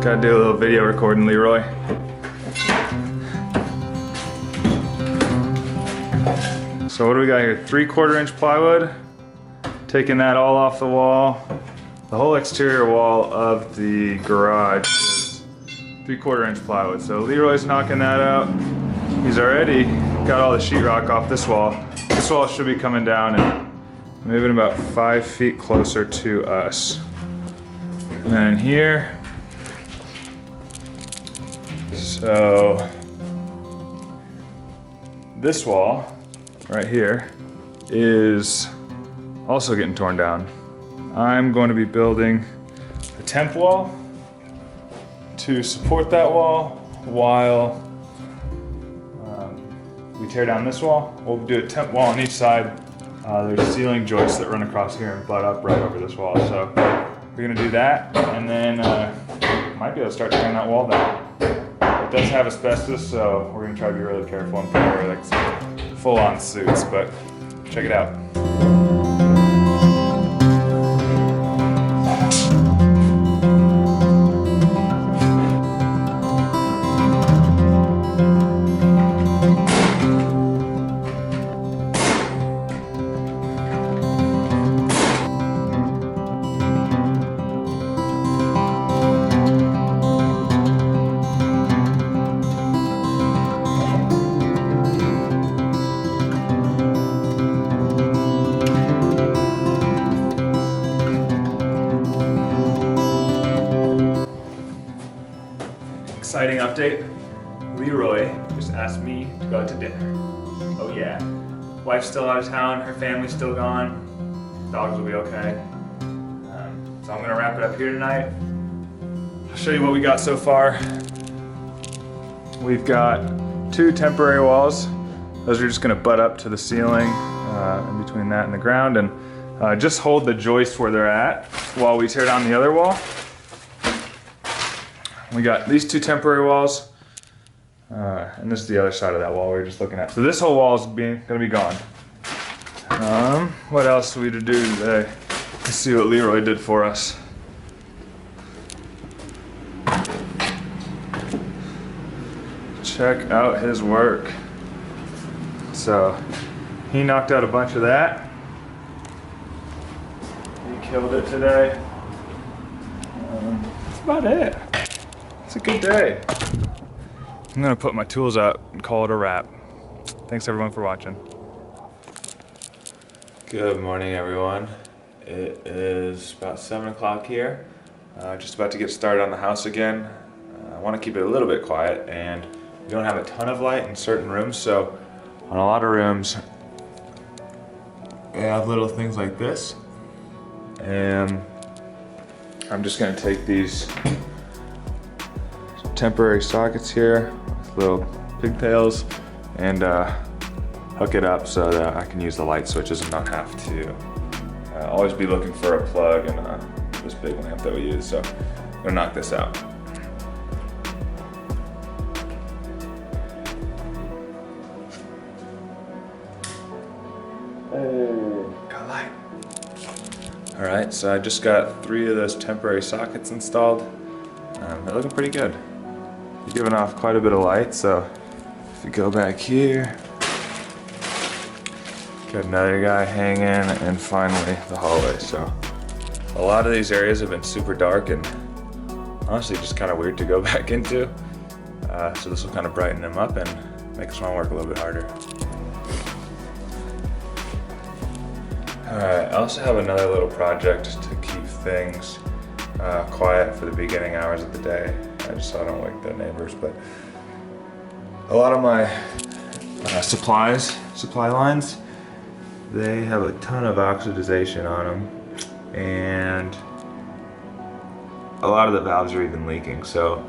Gotta do a little video recording, Leroy. So what do we got here? 3/4 inch plywood. Taking that all off the wall. The whole exterior wall of the garage is 3/4 inch plywood. So Leroy's knocking that out. He's already got all the sheetrock off this wall. This wall should be coming down and moving about 5 feet closer to us. And then here, so this wall right here is also getting torn down. I'm going to be building a temp wall to support that wall while we tear down this wall. We'll do a temp wall on each side. There's ceiling joists that run across here and butt up right over this wall. So we're gonna do that, and then might be able to start tearing that wall down. It does have asbestos, so we're gonna try to be really careful and wear like some full-on suits, but check it out. Exciting update. Leroy just asked me to go out to dinner. Oh yeah. Wife's still out of town, her family's still gone. Dogs will be okay. So I'm gonna wrap it up here tonight. I'll show you what we got so far. We've got 2 temporary walls. Those are just gonna butt up to the ceiling in between that and the ground, and just hold the joists where they're at while we tear down the other wall. We got these 2 temporary walls, and this is the other side of that wall we were just looking at. So this whole wall is gonna be gone. What else do we do today? Let's see what Leroy did for us. Check out his work. So he knocked out a bunch of that. He killed it today. That's about it. It's a good day. I'm gonna put my tools out and call it a wrap. Thanks everyone for watching. Good morning everyone. It is about 7 o'clock here. Just about to get started on the house again. I want to keep it a little bit quiet, and we don't have a ton of light in certain rooms, so on a lot of rooms we have little things like this. And I'm just gonna take these temporary sockets here with little pigtails and hook it up so that I can use the light switches and not have to always be looking for a plug and this big lamp that we use. So I'm gonna knock this out. Hey, got light. All right, so I just got 3 of those temporary sockets installed. They're looking pretty good. They're giving off quite a bit of light, so if you go back here, got another guy hanging, and finally the hallway. So a lot of these areas have been super dark and honestly just kind of weird to go back into. So this will kind of brighten them up and make us want to work a little bit harder. Alright, I also have another little project to keep things quiet for the beginning hours of the day. Just so I don't wake the neighbors, but a lot of my supply lines, they have a ton of oxidization on them, and a lot of the valves are even leaking, so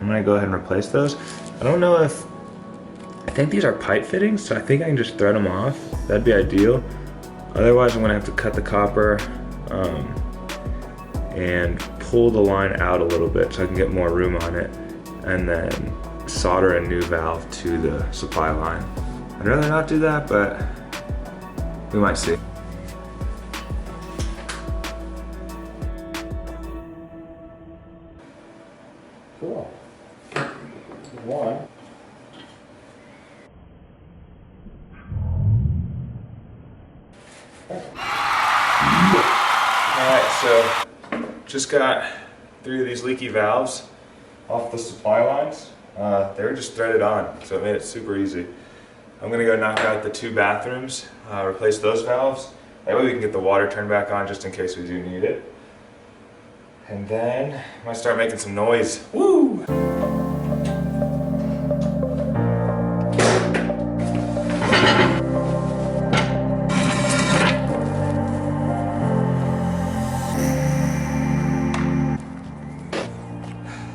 I'm gonna go ahead and replace those. I don't know if, I think these are pipe fittings, so I think I can just thread them off. That'd be ideal. Otherwise I'm gonna have to cut the copper and pull the line out a little bit so I can get more room on it, and then solder a new valve to the supply line. I'd rather not do that, but we might see. Cool. One. Alright, so just got 3 of these leaky valves off the supply lines. They were just threaded on, so it made it super easy. I'm gonna go knock out the 2 bathrooms, replace those valves. That way we can get the water turned back on just in case we do need it. And then I'm gonna start making some noise. Woo!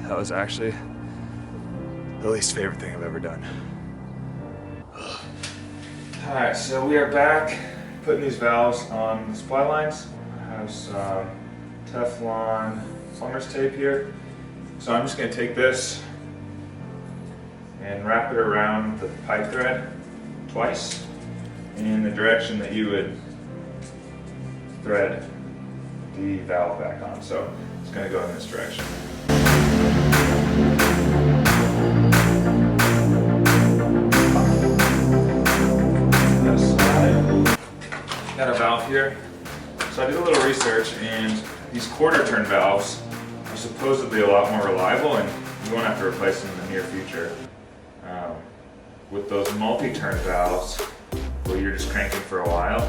That was actually the least favorite thing I've ever done. Alright, so we are back putting these valves on the supply lines. I have some Teflon plumber's tape here. So I'm just going to take this and wrap it around the pipe thread twice in the direction that you would thread the valve back on. So it's going to go in this direction. Got a valve here. So I did a little research, and these quarter turn valves are supposedly a lot more reliable, and you won't have to replace them in the near future. With those multi-turn valves, where you're just cranking for a while,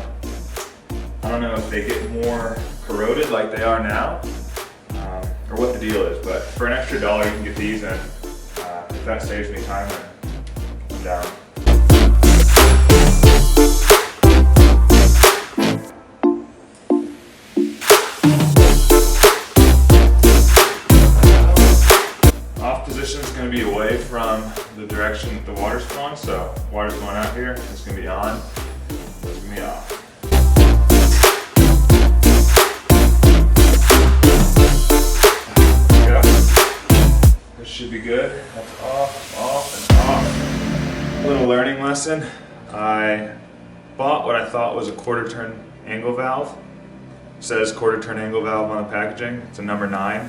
I don't know if they get more corroded like they are now, or what the deal is, but for an extra $1 you can get these, and if that saves me time, then I'm down. Is going to be away from the direction that the water's going, so water's going out here, it's going to be on, it's going to be off. There we go. This should be good. That's off, and off. A little learning lesson. I bought what I thought was a quarter turn angle valve. It says quarter turn angle valve on the packaging. It's a number 9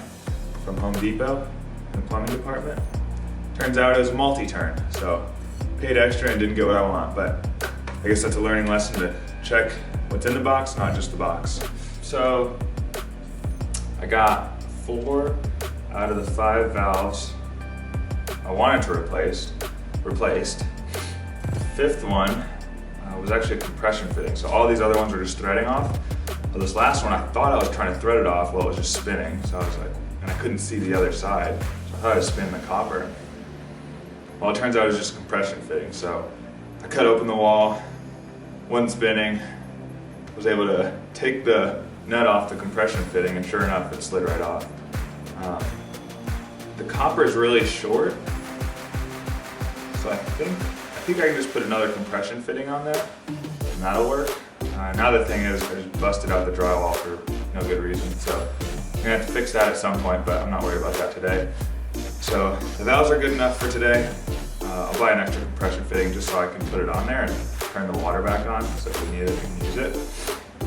from Home Depot. The plumbing department. Turns out it was multi-turn, so paid extra and didn't get what I want, but I guess that's a learning lesson to check what's in the box, not just the box. So I got 4 out of the 5 valves I wanted to replaced. The 5th one was actually a compression fitting, so all these other ones were just threading off. But this last one, I thought I was trying to thread it off while it was just spinning, so I was like, and I couldn't see the other side. I thought I was spinning the copper. Well, it turns out it was just a compression fitting, so I cut open the wall, wasn't spinning, was able to take the nut off the compression fitting, and sure enough, it slid right off. The copper is really short, so I think I can just put another compression fitting on there, and that'll work. Now the thing is, I just busted out the drywall for no good reason, so I'm gonna have to fix that at some point, but I'm not worried about that today. So the valves are good enough for today. I'll buy an extra compression fitting just so I can put it on there and turn the water back on, so if we need it, we can use it.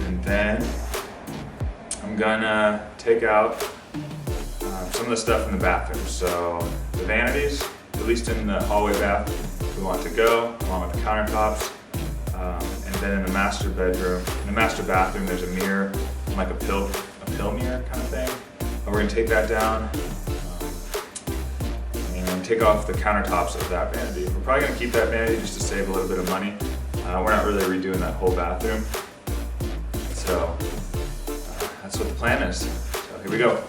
And then I'm gonna take out some of the stuff in the bathroom. So the vanities, at least in the hallway bath, we want to go, along with the countertops. And then in the master bedroom, in the master bathroom, there's a mirror, like a pill mirror kind of thing. But we're gonna take that down and take off the countertops of that vanity. We're probably gonna keep that vanity just to save a little bit of money. We're not really redoing that whole bathroom. So that's what the plan is. So here we go.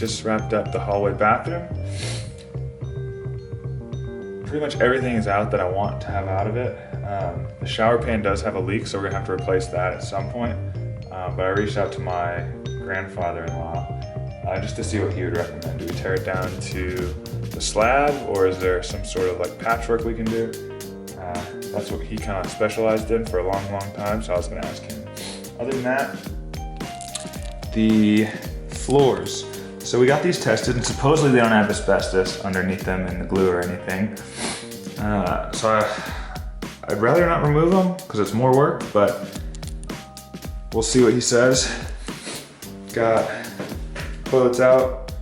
just wrapped up the hallway bathroom. Pretty much everything is out that I want to have out of it. The shower pan does have a leak, so we're gonna have to replace that at some point. But I reached out to my grandfather-in-law just to see what he would recommend. Do we tear it down to the slab, or is there some sort of like patchwork we can do? That's what he kind of specialized in for a long time, so I was gonna ask him. Other than that, the floors. So we got these tested, and supposedly they don't have asbestos underneath them in the glue or anything. I'd rather not remove them because it's more work, but we'll see what he says. Got toilets out,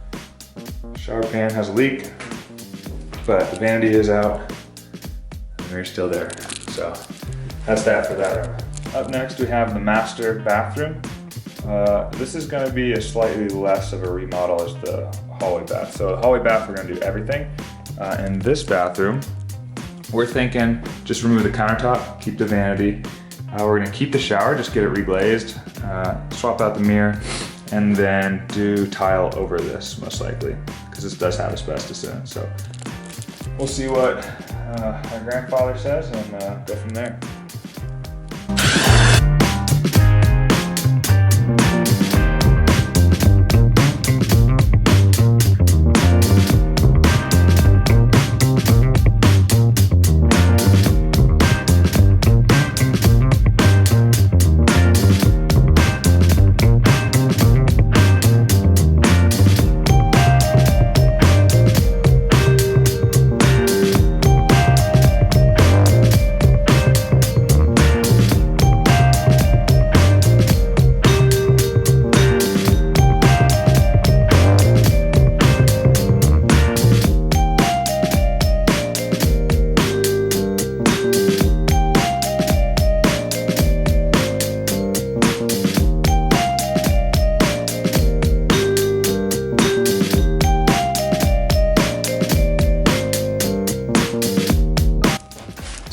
shower pan has a leak, but the vanity is out, and we're still there. So that's that for that room. Up next we have the master bathroom. This is gonna be a slightly less of a remodel as the hallway bath. So the hallway bath, we're gonna do everything. In this bathroom, we're thinking just remove the countertop, keep the vanity. We're gonna keep the shower, just get it reglazed, swap out the mirror, and then do tile over this, most likely, because this does have asbestos in it. So we'll see what my grandfather says and go from there.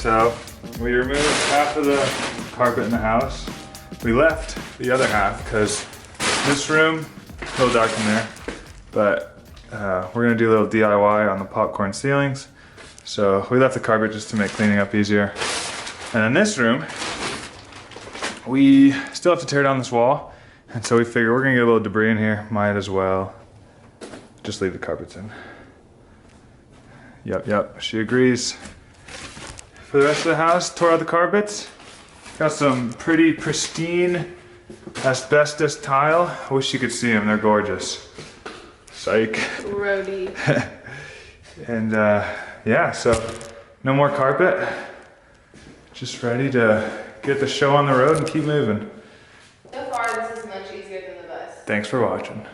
So we removed half of the carpet in the house. We left the other half because this room, a little dark in there, but we're gonna do a little DIY on the popcorn ceilings. So we left the carpet just to make cleaning up easier. And in this room, we still have to tear down this wall. And so we figure we're gonna get a little debris in here, might as well just leave the carpets in. Yep, she agrees. For the rest of the house, tore out the carpets. Got some pretty pristine asbestos tile. I wish you could see them, they're gorgeous. Psych. Roadie. And yeah, so no more carpet. Just ready to get the show on the road and keep moving. So far, this is much easier than the bus. Thanks for watching.